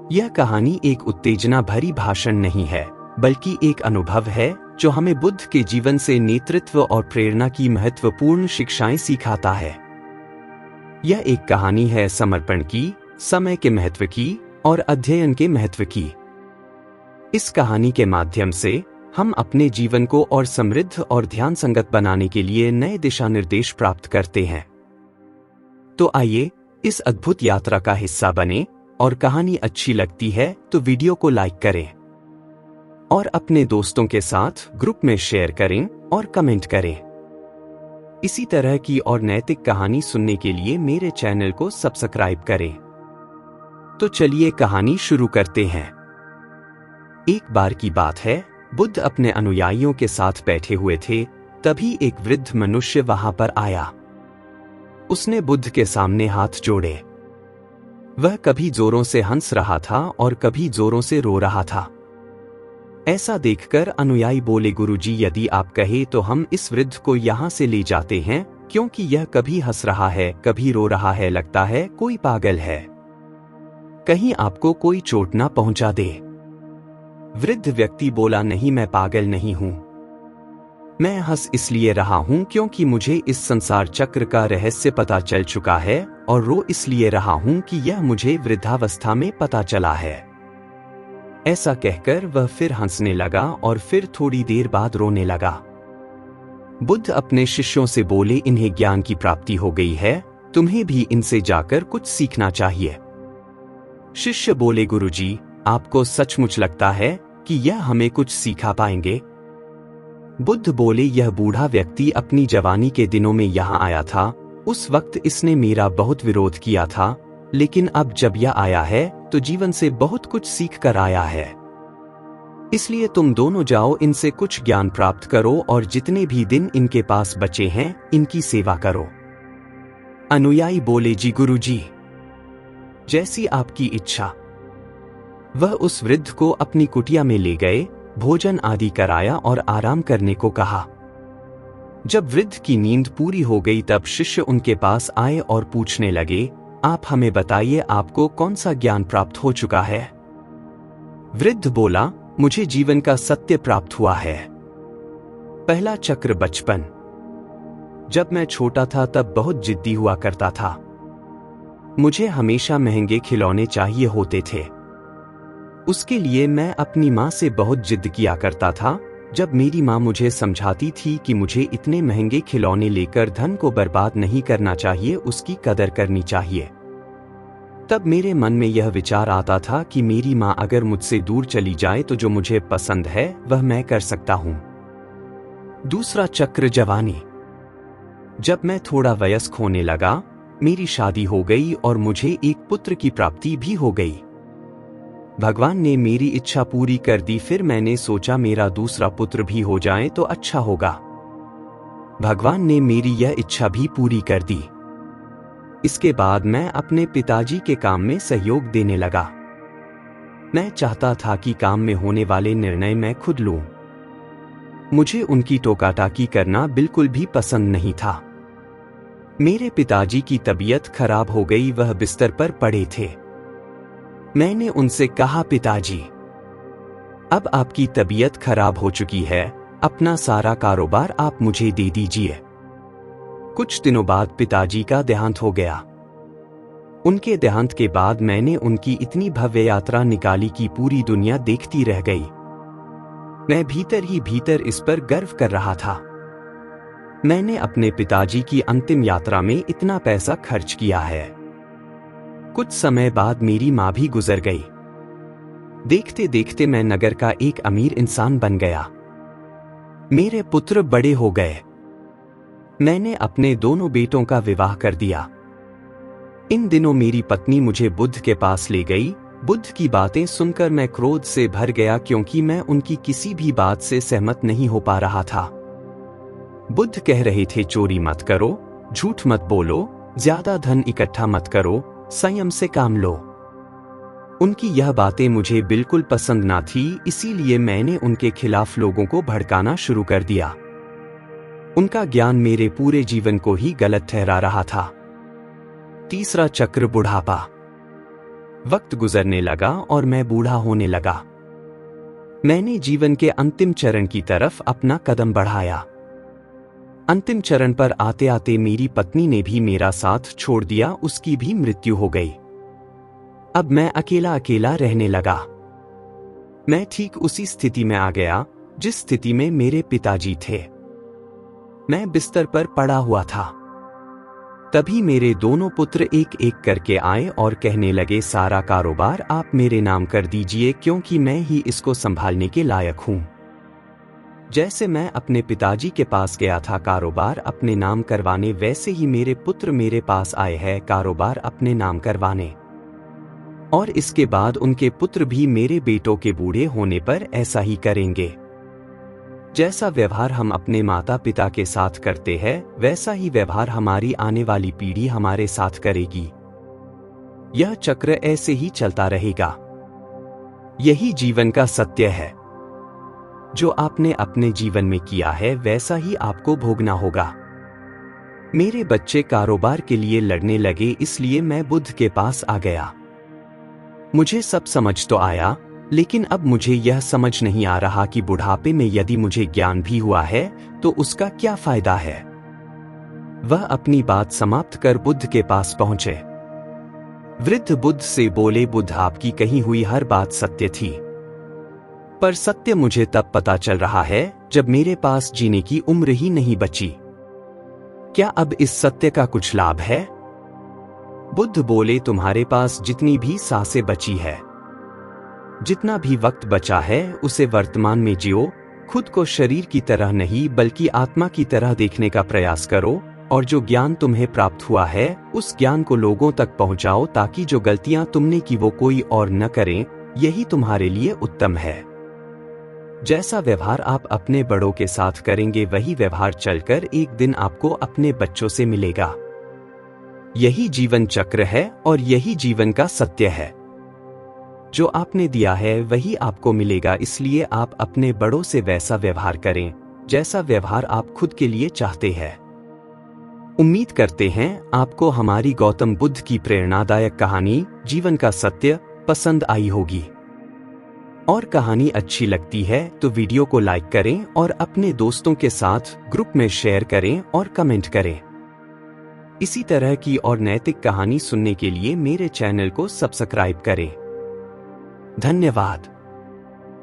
यह कहानी एक उत्तेजना भरी भाषण नहीं है, बल्कि एक अनुभव है जो हमें बुद्ध के जीवन से नेतृत्व और प्रेरणा की महत्वपूर्ण शिक्षाएं सिखाता है। यह एक कहानी है समर्पण की, समय के महत्व की और अध्ययन के महत्व की। इस कहानी के माध्यम से हम अपने जीवन को और समृद्ध और ध्यान संगत बनाने के लिए नए दिशा निर्देश प्राप्त करते हैं। तो आइए इस अद्भुत यात्रा का हिस्सा बने, और कहानी अच्छी लगती है तो वीडियो को लाइक करें और अपने दोस्तों के साथ ग्रुप में शेयर करें और कमेंट करें। इसी तरह की और नैतिक कहानी सुनने के लिए मेरे चैनल को सब्सक्राइब करें। तो चलिए कहानी शुरू करते हैं। एक बार की बात है, बुद्ध अपने अनुयायियों के साथ बैठे हुए थे, तभी एक वृद्ध मनुष्य वहां पर आया। उसने बुद्ध के सामने हाथ जोड़े। वह कभी जोरों से हंस रहा था और कभी जोरों से रो रहा था। ऐसा देखकर अनुयायी बोले, गुरुजी, यदि आप कहे तो हम इस वृद्ध को यहाँ से ले जाते हैं, क्योंकि यह कभी हंस रहा है, कभी रो रहा है, लगता है कोई पागल है। कहीं आपको कोई चोट ना पहुंचा दे। वृद्ध व्यक्ति बोला, नहीं, मैं पागल नहीं हूं। मैं हंस इसलिए रहा हूं क्योंकि मुझे इस संसार चक्र का रहस्य पता चल चुका है, और रो इसलिए रहा हूं कि यह मुझे वृद्धावस्था में पता चला है। ऐसा कहकर वह फिर हंसने लगा और फिर थोड़ी देर बाद रोने लगा। बुद्ध अपने शिष्यों से बोले, इन्हें ज्ञान की प्राप्ति हो गई है, तुम्हें भी इनसे जाकर कुछ सीखना चाहिए। शिष्य बोले, गुरुजी, आपको सचमुच लगता है कि यह हमें कुछ सिखा पाएंगे? बुद्ध बोले, यह बूढ़ा व्यक्ति अपनी जवानी के दिनों में यहाँ आया था। उस वक्त इसने मेरा बहुत विरोध किया था, लेकिन अब जब यह आया है तो जीवन से बहुत कुछ सीख कर आया है। इसलिए तुम दोनों जाओ, इनसे कुछ ज्ञान प्राप्त करो और जितने भी दिन इनके पास बचे हैं इनकी सेवा करो। अनुयायी बोले, जी गुरुजी, जैसी आपकी इच्छा। वह उस वृद्ध को अपनी कुटिया में ले गए, भोजन आदि कराया और आराम करने को कहा। जब वृद्ध की नींद पूरी हो गई तब शिष्य उनके पास आए और पूछने लगे, आप हमें बताइए, आपको कौन सा ज्ञान प्राप्त हो चुका है? वृद्ध बोला, मुझे जीवन का सत्य प्राप्त हुआ है। पहला चक्र बचपन। जब मैं छोटा था तब बहुत जिद्दी हुआ करता था। मुझे हमेशा महंगे खिलौने चाहिए होते थे। उसके लिए मैं अपनी माँ से बहुत जिद किया करता था। जब मेरी माँ मुझे समझाती थी कि मुझे इतने महंगे खिलौने लेकर धन को बर्बाद नहीं करना चाहिए, उसकी कदर करनी चाहिए, तब मेरे मन में यह विचार आता था कि मेरी माँ अगर मुझसे दूर चली जाए तो जो मुझे पसंद है वह मैं कर सकता हूँ। दूसरा चक्र जवानी। जब मैं थोड़ा वयस्क होने लगा, मेरी शादी हो गई और मुझे एक पुत्र की प्राप्ति भी हो गई। भगवान ने मेरी इच्छा पूरी कर दी। फिर मैंने सोचा मेरा दूसरा पुत्र भी हो जाए तो अच्छा होगा। भगवान ने मेरी यह इच्छा भी पूरी कर दी। इसके बाद मैं अपने पिताजी के काम में सहयोग देने लगा। मैं चाहता था कि काम में होने वाले निर्णय मैं खुद लूं। मुझे उनकी टोकाटाकी करना बिल्कुल भी पसंद नहीं था। मेरे पिताजी की तबीयत खराब हो गई, वह बिस्तर पर पड़े थे। मैंने उनसे कहा, पिताजी, अब आपकी तबीयत खराब हो चुकी है, अपना सारा कारोबार आप मुझे दे दीजिए। कुछ दिनों बाद पिताजी का देहांत हो गया। उनके देहांत के बाद मैंने उनकी इतनी भव्य यात्रा निकाली कि पूरी दुनिया देखती रह गई। मैं भीतर ही भीतर इस पर गर्व कर रहा था। मैंने अपने पिताजी की अंतिम यात्रा में इतना पैसा खर्च किया है। कुछ समय बाद मेरी माँ भी गुजर गई। देखते देखते मैं नगर का एक अमीर इंसान बन गया। मेरे पुत्र बड़े हो गए। मैंने अपने दोनों बेटों का विवाह कर दिया। इन दिनों मेरी पत्नी मुझे बुद्ध के पास ले गई। बुद्ध की बातें सुनकर मैं क्रोध से भर गया, क्योंकि मैं उनकी किसी भी बात से सहमत नहीं हो पा रहा था। बुद्ध कह रहे थे, चोरी मत करो, झूठ मत बोलो, ज्यादा धन इकट्ठा मत करो, संयम से काम लो। उनकी यह बातें मुझे बिल्कुल पसंद ना थी, इसीलिए मैंने उनके खिलाफ लोगों को भड़काना शुरू कर दिया। उनका ज्ञान मेरे पूरे जीवन को ही गलत ठहरा रहा था। तीसरा चक्र बुढ़ापा। वक्त गुजरने लगा और मैं बूढ़ा होने लगा। मैंने जीवन के अंतिम चरण की तरफ अपना कदम बढ़ाया। अंतिम चरण पर आते आते मेरी पत्नी ने भी मेरा साथ छोड़ दिया, उसकी भी मृत्यु हो गई। अब मैं अकेला अकेला रहने लगा। मैं ठीक उसी स्थिति में आ गया जिस स्थिति में मेरे पिताजी थे। मैं बिस्तर पर पड़ा हुआ था। तभी मेरे दोनों पुत्र एक एक करके आए और कहने लगे, सारा कारोबार आप मेरे नाम कर दीजिए क्योंकि मैं ही इसको संभालने के लायक हूं। जैसे मैं अपने पिताजी के पास गया था कारोबार अपने नाम करवाने, वैसे ही मेरे पुत्र मेरे पास आए हैं कारोबार अपने नाम करवाने। और इसके बाद उनके पुत्र भी मेरे बेटों के बूढ़े होने पर ऐसा ही करेंगे। जैसा व्यवहार हम अपने माता पिता के साथ करते हैं, वैसा ही व्यवहार हमारी आने वाली पीढ़ी हमारे साथ करेगी। यह चक्र ऐसे ही चलता रहेगा। यही जीवन का सत्य है। जो आपने अपने जीवन में किया है वैसा ही आपको भोगना होगा। मेरे बच्चे कारोबार के लिए लड़ने लगे, इसलिए मैं बुद्ध के पास आ गया। मुझे सब समझ तो आया, लेकिन अब मुझे यह समझ नहीं आ रहा कि बुढ़ापे में यदि मुझे ज्ञान भी हुआ है तो उसका क्या फायदा है। वह अपनी बात समाप्त कर बुद्ध के पास पहुंचे। वृद्ध बुद्ध से बोले, बुद्ध आपकी कही हुई हर बात सत्य थी, पर सत्य मुझे तब पता चल रहा है जब मेरे पास जीने की उम्र ही नहीं बची। क्या अब इस सत्य का कुछ लाभ है? बुद्ध बोले, तुम्हारे पास जितनी भी सांसें बची है, जितना भी वक्त बचा है, उसे वर्तमान में जियो। खुद को शरीर की तरह नहीं बल्कि आत्मा की तरह देखने का प्रयास करो, और जो ज्ञान तुम्हें प्राप्त हुआ है उस ज्ञान को लोगों तक पहुंचाओ ताकि जो गलतियां तुमने की वो कोई और न करें। यही तुम्हारे लिए उत्तम है। जैसा व्यवहार आप अपने बड़ों के साथ करेंगे वही व्यवहार चलकर एक दिन आपको अपने बच्चों से मिलेगा। यही जीवन चक्र है और यही जीवन का सत्य है। जो आपने दिया है वही आपको मिलेगा, इसलिए आप अपने बड़ों से वैसा व्यवहार करें जैसा व्यवहार आप खुद के लिए चाहते हैं। उम्मीद करते हैं आपको हमारी गौतम बुद्ध की प्रेरणादायक कहानी जीवन का सत्य पसंद आई होगी। और कहानी अच्छी लगती है तो वीडियो को लाइक करें और अपने दोस्तों के साथ ग्रुप में शेयर करें और कमेंट करें। इसी तरह की और नैतिक कहानी सुनने के लिए मेरे चैनल को सब्सक्राइब करें। धन्यवाद।